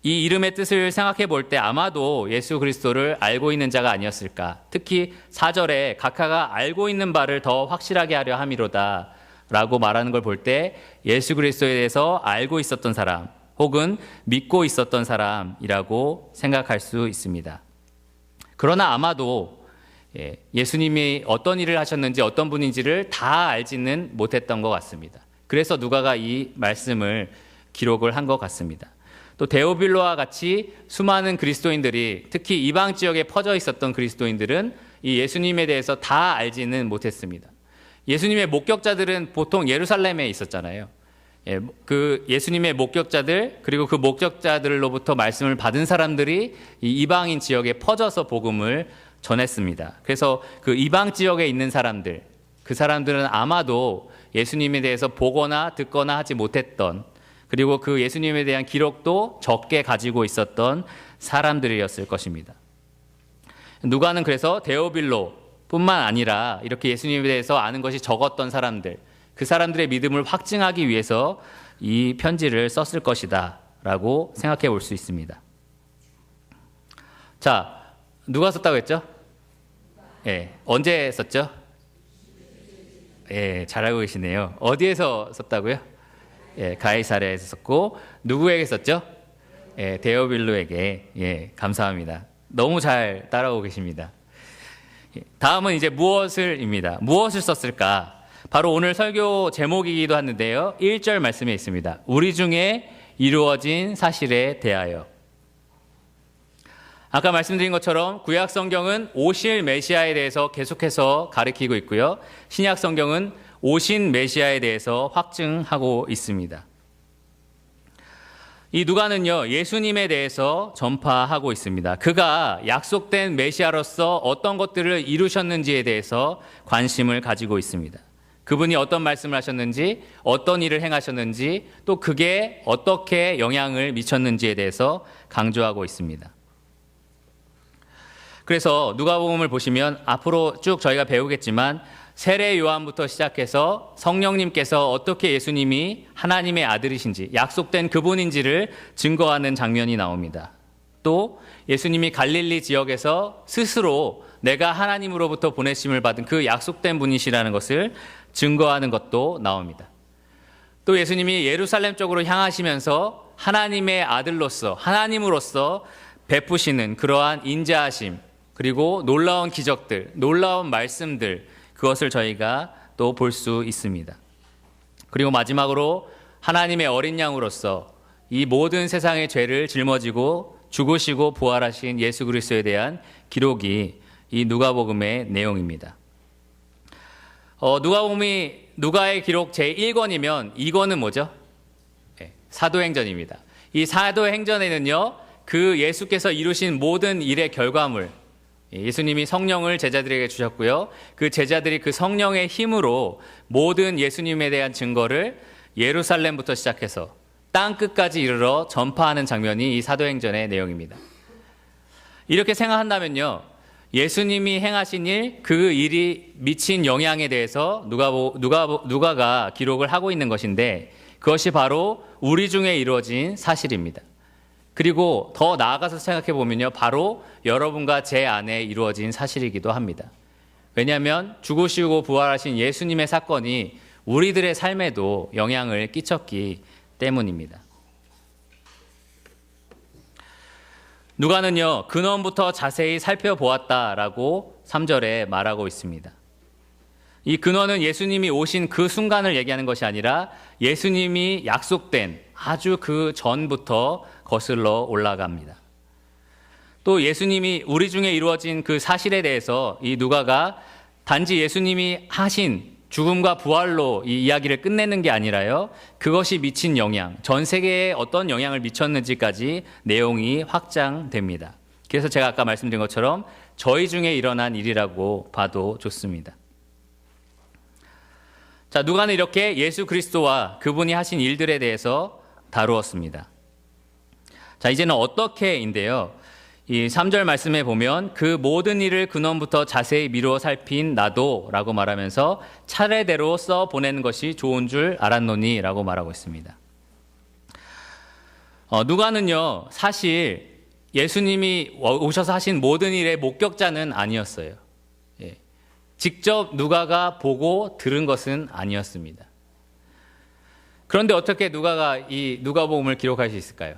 이 이름의 뜻을 생각해 볼 때 아마도 예수 그리스도를 알고 있는 자가 아니었을까. 특히 4절에 가카가 알고 있는 바를 더 확실하게 하려 함이로다 라고 말하는 걸 볼 때 예수 그리스도에 대해서 알고 있었던 사람 혹은 믿고 있었던 사람이라고 생각할 수 있습니다. 그러나 아마도 예수님이 어떤 일을 하셨는지 어떤 분인지를 다 알지는 못했던 것 같습니다. 그래서 누가가 이 말씀을 기록을 한 것 같습니다. 또 데오빌로와 같이 수많은 그리스도인들이, 특히 이방 지역에 퍼져 있었던 그리스도인들은 이 예수님에 대해서 다 알지는 못했습니다. 예수님의 목격자들은 보통 예루살렘에 있었잖아요. 그 예수님의 목격자들, 그리고 그 목격자들로부터 말씀을 받은 사람들이 이 이방인 지역에 퍼져서 복음을 전했습니다. 그래서 그 이방 지역에 있는 사람들, 그 사람들은 아마도 예수님에 대해서 보거나 듣거나 하지 못했던, 그리고 그 예수님에 대한 기록도 적게 가지고 있었던 사람들이었을 것입니다. 누가는 그래서 데오빌로 뿐만 아니라 이렇게 예수님에 대해서 아는 것이 적었던 사람들, 그 사람들의 믿음을 확증하기 위해서 이 편지를 썼을 것이다 라고 생각해 볼 수 있습니다. 자, 누가 썼다고 했죠? 언제 썼죠? 잘 알고 계시네요. 어디에서 썼다고요? 가이사랴에서 썼고, 누구에게 썼죠? 데오빌로에게. 감사합니다. 너무 잘 따라오고 계십니다. 다음은 이제 무엇을입니다. 무엇을 썼을까? 바로 오늘 설교 제목이기도 하는데요. 1절 말씀에 있습니다. 우리 중에 이루어진 사실에 대하여. 아까 말씀드린 것처럼 구약 성경은 오실 메시아에 대해서 계속해서 가르치고 있고요. 신약 성경은 오신 메시아에 대해서 확증하고 있습니다. 이 누가는요, 예수님에 대해서 전파하고 있습니다. 그가 약속된 메시아로서 어떤 것들을 이루셨는지에 대해서 관심을 가지고 있습니다. 그분이 어떤 말씀을 하셨는지, 어떤 일을 행하셨는지, 또 그게 어떻게 영향을 미쳤는지에 대해서 강조하고 있습니다. 그래서 누가복음을 보시면 앞으로 쭉 저희가 배우겠지만 세례 요한부터 시작해서 성령님께서 어떻게 예수님이 하나님의 아들이신지, 약속된 그분인지를 증거하는 장면이 나옵니다. 또 예수님이 갈릴리 지역에서 스스로 내가 하나님으로부터 보내심을 받은 그 약속된 분이시라는 것을 증거하는 것도 나옵니다. 또 예수님이 예루살렘 쪽으로 향하시면서 하나님의 아들로서, 하나님으로서 베푸시는 그러한 인자하심, 그리고 놀라운 기적들, 놀라운 말씀들, 그것을 저희가 또 볼 수 있습니다. 그리고 마지막으로 하나님의 어린 양으로서 이 모든 세상의 죄를 짊어지고 죽으시고 부활하신 예수 그리스도에 대한 기록이 이 누가복음의 내용입니다. 누가복음이 누가의 기록 제1권이면 2권은 뭐죠? 사도행전입니다. 이 사도행전에는요, 그 예수께서 이루신 모든 일의 결과물, 예수님이 성령을 제자들에게 주셨고요, 그 제자들이 그 성령의 힘으로 모든 예수님에 대한 증거를 예루살렘부터 시작해서 땅 끝까지 이르러 전파하는 장면이 이 사도행전의 내용입니다. 이렇게 생각한다면요, 예수님이 행하신 일, 그 일이 미친 영향에 대해서 누가가 기록을 하고 있는 것인데, 그것이 바로 우리 중에 이루어진 사실입니다. 그리고 더 나아가서 생각해 보면요, 바로 여러분과 제 안에 이루어진 사실이기도 합니다. 왜냐하면 죽으시고 부활하신 예수님의 사건이 우리들의 삶에도 영향을 끼쳤기 때문입니다. 누가는요, 근원부터 자세히 살펴보았다라고 3절에 말하고 있습니다. 이 근원은 예수님이 오신 그 순간을 얘기하는 것이 아니라 예수님이 약속된 아주 그 전부터 거슬러 올라갑니다. 또 예수님이 우리 중에 이루어진 그 사실에 대해서 이 누가가 단지 예수님이 하신 죽음과 부활로 이 이야기를 끝내는 게 아니라요, 그것이 미친 영향, 전 세계에 어떤 영향을 미쳤는지까지 내용이 확장됩니다. 그래서 제가 아까 말씀드린 것처럼 저희 중에 일어난 일이라고 봐도 좋습니다. 자, 누가는 이렇게 예수 그리스도와 그분이 하신 일들에 대해서 다루었습니다. 자, 이제는 어떻게인데요, 이 3절 말씀에 보면 그 모든 일을 근원부터 자세히 미루어 살핀 나도 라고 말하면서 차례대로 써 보내는 것이 좋은 줄 알았노니 라고 말하고 있습니다. 누가는요, 사실 예수님이 오셔서 하신 모든 일의 목격자는 아니었어요. 직접 누가가 보고 들은 것은 아니었습니다. 그런데 어떻게 누가가 이 누가복음을 기록할 수 있을까요?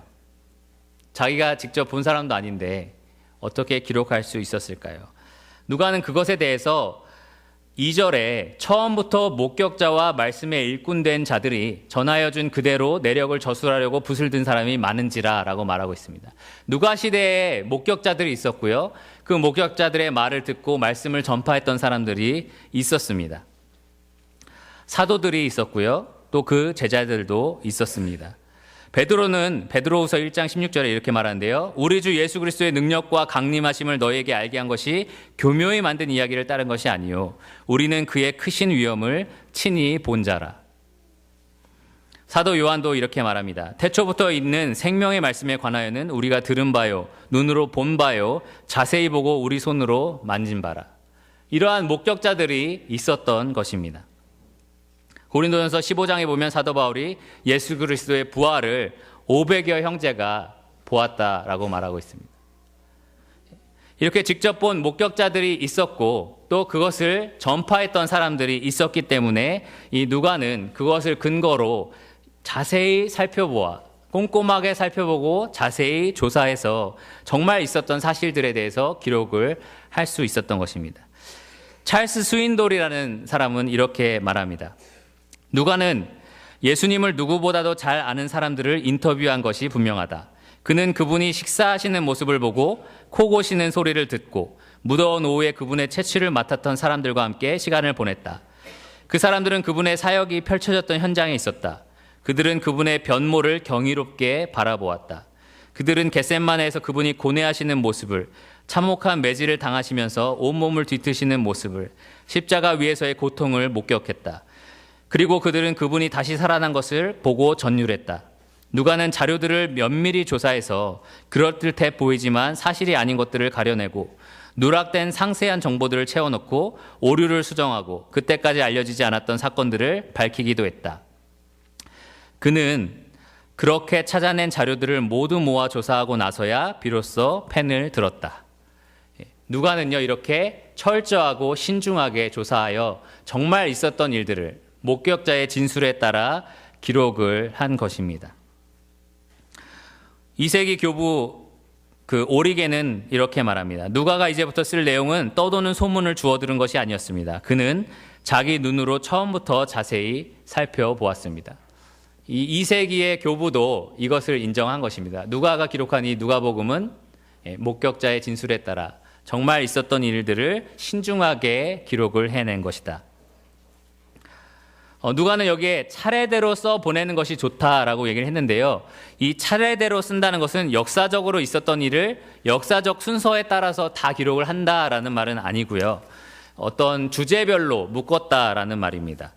자기가 직접 본 사람도 아닌데 어떻게 기록할 수 있었을까요? 누가는 그것에 대해서 2절에 처음부터 목격자와 말씀에 일꾼된 자들이 전하여 준 그대로 내력을 저술하려고 붓을 든 사람이 많은지라 라고 말하고 있습니다. 누가 시대에 목격자들이 있었고요, 그 목격자들의 말을 듣고 말씀을 전파했던 사람들이 있었습니다. 사도들이 있었고요, 또 그 제자들도 있었습니다. 베드로는 베드로후서 1장 16절에 이렇게 말하는데요, 우리 주 예수 그리스도의 능력과 강림하심을 너희에게 알게 한 것이 교묘히 만든 이야기를 따른 것이 아니요 우리는 그의 크신 위엄을 친히 본 자라. 사도 요한도 이렇게 말합니다. 태초부터 있는 생명의 말씀에 관하여는 우리가 들은 바요 눈으로 본 바요 자세히 보고 우리 손으로 만진 바라. 이러한 목격자들이 있었던 것입니다. 고린도전서 15장에 보면 사도 바울이 예수 그리스도의 부활을 500여 형제가 보았다라고 말하고 있습니다. 이렇게 직접 본 목격자들이 있었고 또 그것을 전파했던 사람들이 있었기 때문에 이 누가는 그것을 근거로 자세히 살펴보아 꼼꼼하게 살펴보고 자세히 조사해서 정말 있었던 사실들에 대해서 기록을 할 수 있었던 것입니다. 찰스 스윈돌이라는 사람은 이렇게 말합니다. 누가는 예수님을 누구보다도 잘 아는 사람들을 인터뷰한 것이 분명하다. 그는 그분이 식사하시는 모습을 보고 코 고시는 소리를 듣고 무더운 오후에 그분의 채취를 맡았던 사람들과 함께 시간을 보냈다. 그 사람들은 그분의 사역이 펼쳐졌던 현장에 있었다. 그들은 그분의 변모를 경이롭게 바라보았다. 그들은 겟셋마네에서 그분이 고뇌하시는 모습을, 참혹한 매질을 당하시면서 온몸을 뒤트시는 모습을, 십자가 위에서의 고통을 목격했다. 그리고 그들은 그분이 다시 살아난 것을 보고 전율했다. 누가는 자료들을 면밀히 조사해서 그럴듯해 보이지만 사실이 아닌 것들을 가려내고 누락된 상세한 정보들을 채워넣고 오류를 수정하고 그때까지 알려지지 않았던 사건들을 밝히기도 했다. 그는 그렇게 찾아낸 자료들을 모두 모아 조사하고 나서야 비로소 펜을 들었다. 누가는요, 이렇게 철저하고 신중하게 조사하여 정말 있었던 일들을 목격자의 진술에 따라 기록을 한 것입니다. 2세기 교부 그 오리게는 이렇게 말합니다. 누가가 이제부터 쓸 내용은 떠도는 소문을 주워들은 것이 아니었습니다. 그는 자기 눈으로 처음부터 자세히 살펴보았습니다. 이 2세기의 교부도 이것을 인정한 것입니다. 누가가 기록한 이 누가복음은 목격자의 진술에 따라 정말 있었던 일들을 신중하게 기록을 해낸 것이다. 누가는 여기에 차례대로 써 보내는 것이 좋다라고 얘기를 했는데요. 이 차례대로 쓴다는 것은 역사적으로 있었던 일을 역사적 순서에 따라서 다 기록을 한다라는 말은 아니고요. 어떤 주제별로 묶었다라는 말입니다.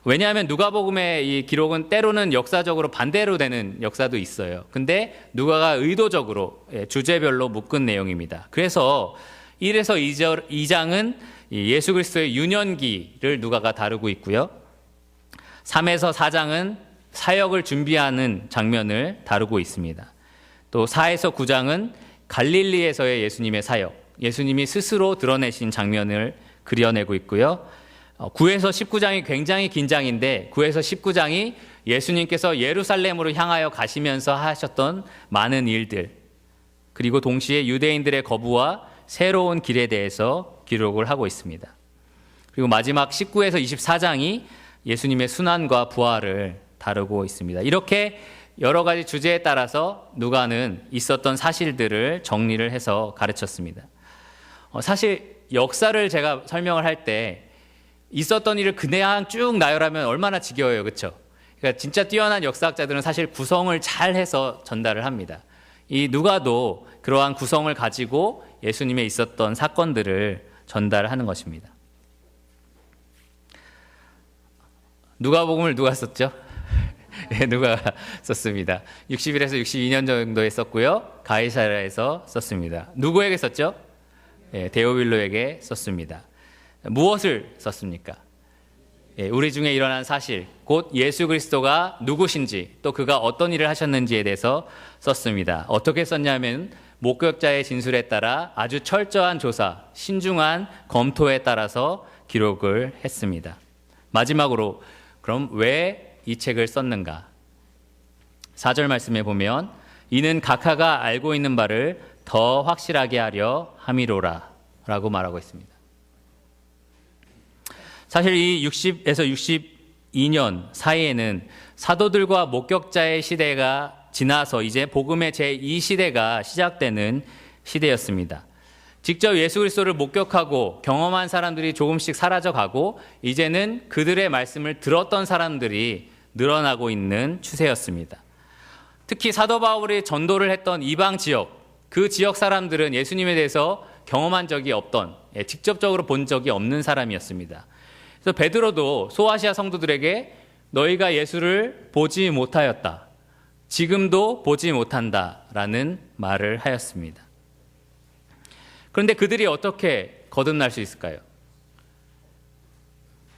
왜냐하면 누가복음의 이 기록은 때로는 역사적으로 반대로 되는 역사도 있어요. 근데 누가가 의도적으로 주제별로 묶은 내용입니다. 그래서 1에서 2장은 예수 그리스도의 유년기를 누가가 다루고 있고요. 3에서 4장은 사역을 준비하는 장면을 다루고 있습니다. 또 4에서 9장은 갈릴리에서의 예수님의 사역, 예수님이 스스로 드러내신 장면을 그려내고 있고요. 9에서 19장이 굉장히 긴 장인데 9에서 19장이 예수님께서 예루살렘으로 향하여 가시면서 하셨던 많은 일들, 그리고 동시에 유대인들의 거부와 새로운 길에 대해서 기록을 하고 있습니다. 그리고 마지막 19에서 24장이 예수님의 순환과 부활을 다루고 있습니다. 이렇게 여러 가지 주제에 따라서 누가는 있었던 사실들을 정리를 해서 가르쳤습니다. 사실 역사를 제가 설명을 할 때 있었던 일을 그냥 쭉 나열하면 얼마나 지겨워요. 그렇죠? 그러니까 진짜 뛰어난 역사학자들은 사실 구성을 잘 해서 전달을 합니다. 이 누가도 그러한 구성을 가지고 예수님의 있었던 사건들을 전달하는 것입니다. 누가복음을 누가 썼죠? 네, 누가 썼습니다. 60일에서 62년 정도에 썼고요. 가이사랴에서 썼습니다. 누구에게 썼죠? 네, 데오빌로에게 썼습니다. 무엇을 썼습니까? 우리 중에 일어난 사실, 곧 예수 그리스도가 누구신지, 또 그가 어떤 일을 하셨는지에 대해서 썼습니다. 어떻게 썼냐면 목격자의 진술에 따라 아주 철저한 조사, 신중한 검토에 따라서 기록을 했습니다. 마지막으로 그럼 왜 이 책을 썼는가? 4절 말씀에 보면 이는 각하가 알고 있는 바를 더 확실하게 하려 함이로라 라고 말하고 있습니다. 사실 이 60에서 62년 사이에는 사도들과 목격자의 시대가 지나서 이제 복음의 제2시대가 시작되는 시대였습니다. 직접 예수 그리스도를 목격하고 경험한 사람들이 조금씩 사라져가고 이제는 그들의 말씀을 들었던 사람들이 늘어나고 있는 추세였습니다. 특히 사도 바울이 전도를 했던 이방 지역, 그 지역 사람들은 예수님에 대해서 경험한 적이 없던, 직접적으로 본 적이 없는 사람이었습니다. 그래서 베드로도 소아시아 성도들에게 너희가 예수를 보지 못하였다, 지금도 보지 못한다라는 말을 하였습니다. 그런데 그들이 어떻게 거듭날 수 있을까요?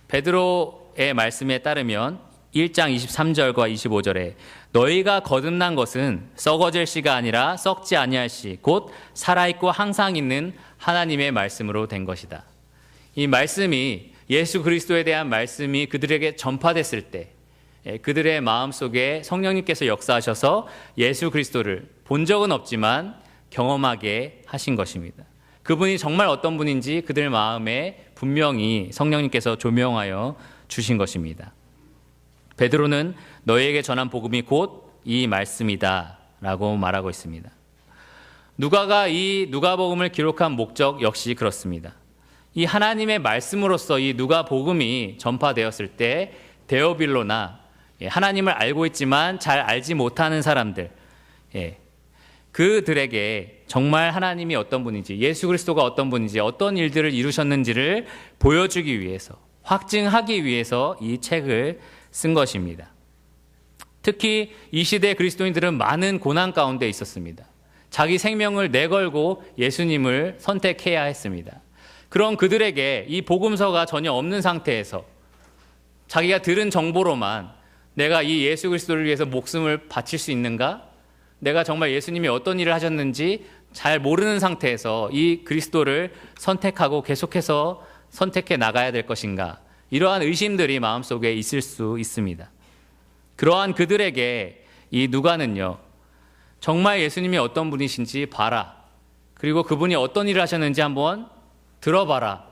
베드로의 말씀에 따르면 1장 23절과 25절에 너희가 거듭난 것은 썩어질 씨가 아니라 썩지 아니할 씨, 곧 살아있고 항상 있는 하나님의 말씀으로 된 것이다. 이 말씀이, 예수 그리스도에 대한 말씀이 그들에게 전파됐을 때 그들의 마음속에 성령님께서 역사하셔서 예수 그리스도를 본 적은 없지만 경험하게 하신 것입니다. 그분이 정말 어떤 분인지 그들 마음에 분명히 성령님께서 조명하여 주신 것입니다. 베드로는 너희에게 전한 복음이 곧 이 말씀이다 라고 말하고 있습니다. 누가가 이 누가복음을 기록한 목적 역시 그렇습니다. 이 하나님의 말씀으로서 이 누가복음이 전파되었을 때 데오빌로나 하나님을 알고 있지만 잘 알지 못하는 사람들, 그들에게 정말 하나님이 어떤 분인지, 예수 그리스도가 어떤 분인지, 어떤 일들을 이루셨는지를 보여주기 위해서, 확증하기 위해서 이 책을 쓴 것입니다. 특히 이 시대 그리스도인들은 많은 고난 가운데 있었습니다. 자기 생명을 내걸고 예수님을 선택해야 했습니다. 그런 그들에게 이 복음서가 전혀 없는 상태에서 자기가 들은 정보로만 내가 이 예수 그리스도를 위해서 목숨을 바칠 수 있는가? 내가 정말 예수님이 어떤 일을 하셨는지 잘 모르는 상태에서 이 그리스도를 선택하고 계속해서 선택해 나가야 될 것인가? 이러한 의심들이 마음속에 있을 수 있습니다. 그러한 그들에게 이 누가는요, 정말 예수님이 어떤 분이신지 봐라. 그리고 그분이 어떤 일을 하셨는지 한번 들어봐라.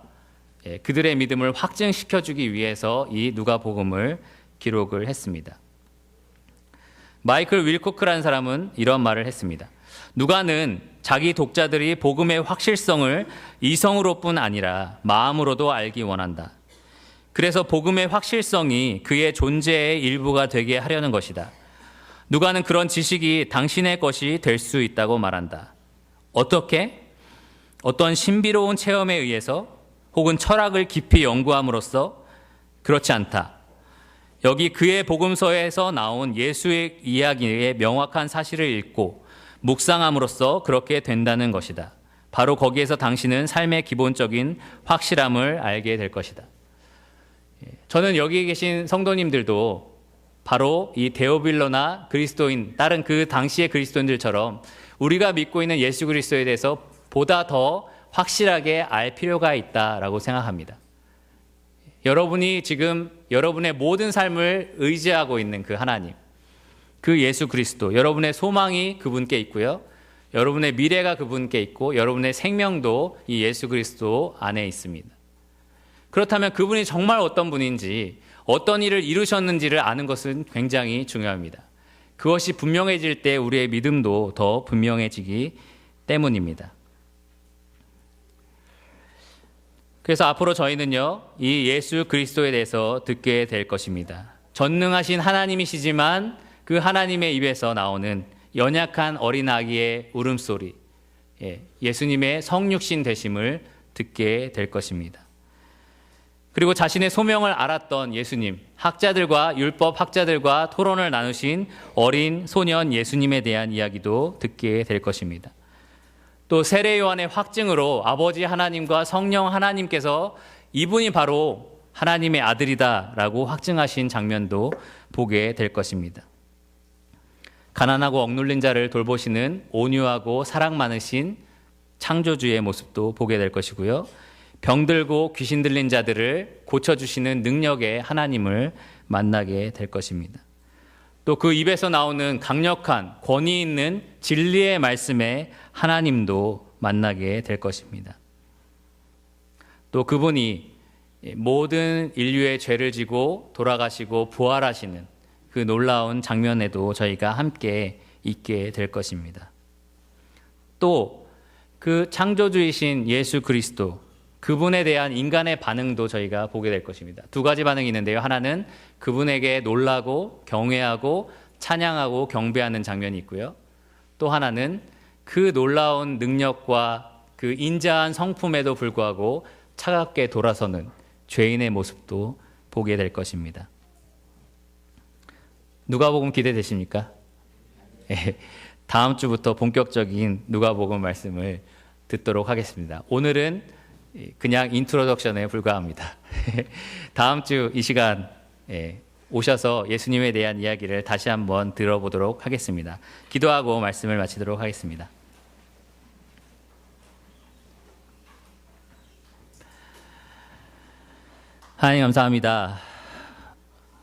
그들의 믿음을 확증시켜주기 위해서 이 누가복음을 기록을 했습니다. 마이클 윌코크라는 사람은 이런 말을 했습니다. 누가는 자기 독자들이 복음의 확실성을 이성으로뿐 아니라 마음으로도 알기 원한다. 그래서 복음의 확실성이 그의 존재의 일부가 되게 하려는 것이다. 누가는 그런 지식이 당신의 것이 될 수 있다고 말한다. 어떻게? 어떤 신비로운 체험에 의해서 혹은 철학을 깊이 연구함으로써? 그렇지 않다. 여기 그의 복음서에서 나온 예수의 이야기의 명확한 사실을 읽고 묵상함으로써 그렇게 된다는 것이다. 바로 거기에서 당신은 삶의 기본적인 확실함을 알게 될 것이다. 저는 여기 계신 성도님들도 바로 이 데오빌로나 그리스도인, 다른 그 당시의 그리스도인들처럼 우리가 믿고 있는 예수 그리스도에 대해서 보다 더 확실하게 알 필요가 있다라고 생각합니다. 여러분이 지금 여러분의 모든 삶을 의지하고 있는 그 하나님, 그 예수 그리스도, 여러분의 소망이 그분께 있고요. 여러분의 미래가 그분께 있고 여러분의 생명도 이 예수 그리스도 안에 있습니다. 그렇다면 그분이 정말 어떤 분인지, 어떤 일을 이루셨는지를 아는 것은 굉장히 중요합니다. 그것이 분명해질 때 우리의 믿음도 더 분명해지기 때문입니다. 그래서 앞으로 저희는요, 이 예수 그리스도에 대해서 듣게 될 것입니다. 전능하신 하나님이시지만 그 하나님의 입에서 나오는 연약한 어린아기의 울음소리, 예수님의 성육신 되심을 듣게 될 것입니다. 그리고 자신의 소명을 알았던 예수님, 학자들과 율법 학자들과 토론을 나누신 어린 소년 예수님에 대한 이야기도 듣게 될 것입니다. 또 세례 요한의 확증으로 아버지 하나님과 성령 하나님께서 이분이 바로 하나님의 아들이다라고 확증하신 장면도 보게 될 것입니다. 가난하고 억눌린 자를 돌보시는 온유하고 사랑 많으신 창조주의 모습도 보게 될 것이고요. 병들고 귀신 들린 자들을 고쳐주시는 능력의 하나님을 만나게 될 것입니다. 또 그 입에서 나오는 강력한 권위 있는 진리의 말씀의 하나님도 만나게 될 것입니다. 또 그분이 모든 인류의 죄를 지고 돌아가시고 부활하시는 그 놀라운 장면에도 저희가 함께 있게 될 것입니다. 또 그 창조주이신 예수 그리스도, 그분에 대한 인간의 반응도 저희가 보게 될 것입니다. 두 가지 반응이 있는데요. 하나는 그분에게 놀라고 경외하고 찬양하고 경배하는 장면이 있고요. 또 하나는 그 놀라운 능력과 그 인자한 성품에도 불구하고 차갑게 돌아서는 죄인의 모습도 보게 될 것입니다. 누가복음 기대되십니까? 다음 주부터 본격적인 누가복음 말씀을 듣도록 하겠습니다. 오늘은 그냥 인트로덕션에 불과합니다. 다음 주 이 시간 오셔서 예수님에 대한 이야기를 다시 한번 들어보도록 하겠습니다. 기도하고 말씀을 마치도록 하겠습니다. 하나님 감사합니다.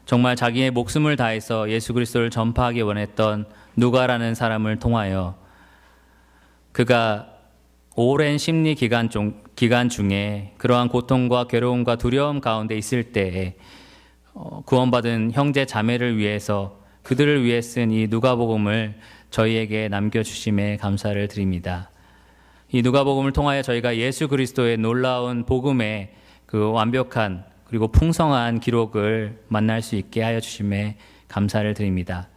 정말 자기의 목숨을 다해서 예수 그리스도를 전파하기 원했던 누가라는 사람을 통하여 그가 오랜 심리 기간 중에 그러한 고통과 괴로움과 두려움 가운데 있을 때에 구원받은 형제 자매를 위해서 그들을 위해 쓴 이 누가복음을 저희에게 남겨주심에 감사를 드립니다. 이 누가복음을 통하여 저희가 예수 그리스도의 놀라운 복음의 그 완벽한 그리고 풍성한 기록을 만날 수 있게 하여 주심에 감사를 드립니다.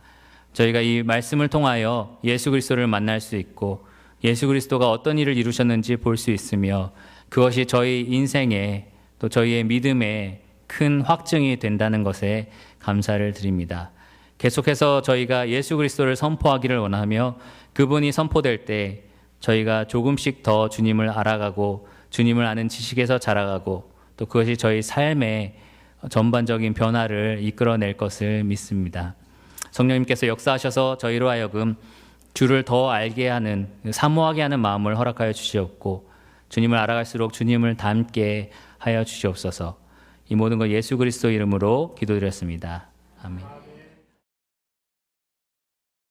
저희가 이 말씀을 통하여 예수 그리스도를 만날 수 있고 예수 그리스도가 어떤 일을 이루셨는지 볼 수 있으며 그것이 저희 인생에 또 저희의 믿음에 큰 확증이 된다는 것에 감사를 드립니다. 계속해서 저희가 예수 그리스도를 선포하기를 원하며 그분이 선포될 때 저희가 조금씩 더 주님을 알아가고 주님을 아는 지식에서 자라가고 또 그것이 저희 삶의 전반적인 변화를 이끌어낼 것을 믿습니다. 성령님께서 역사하셔서 저희로 하여금 주를 더 알게 하는, 사모하게 하는 마음을 허락하여 주시옵고 주님을 알아갈수록 주님을 닮게 하여 주시옵소서. 이 모든 것 예수 그리스도 이름으로 기도드렸습니다. 아멘.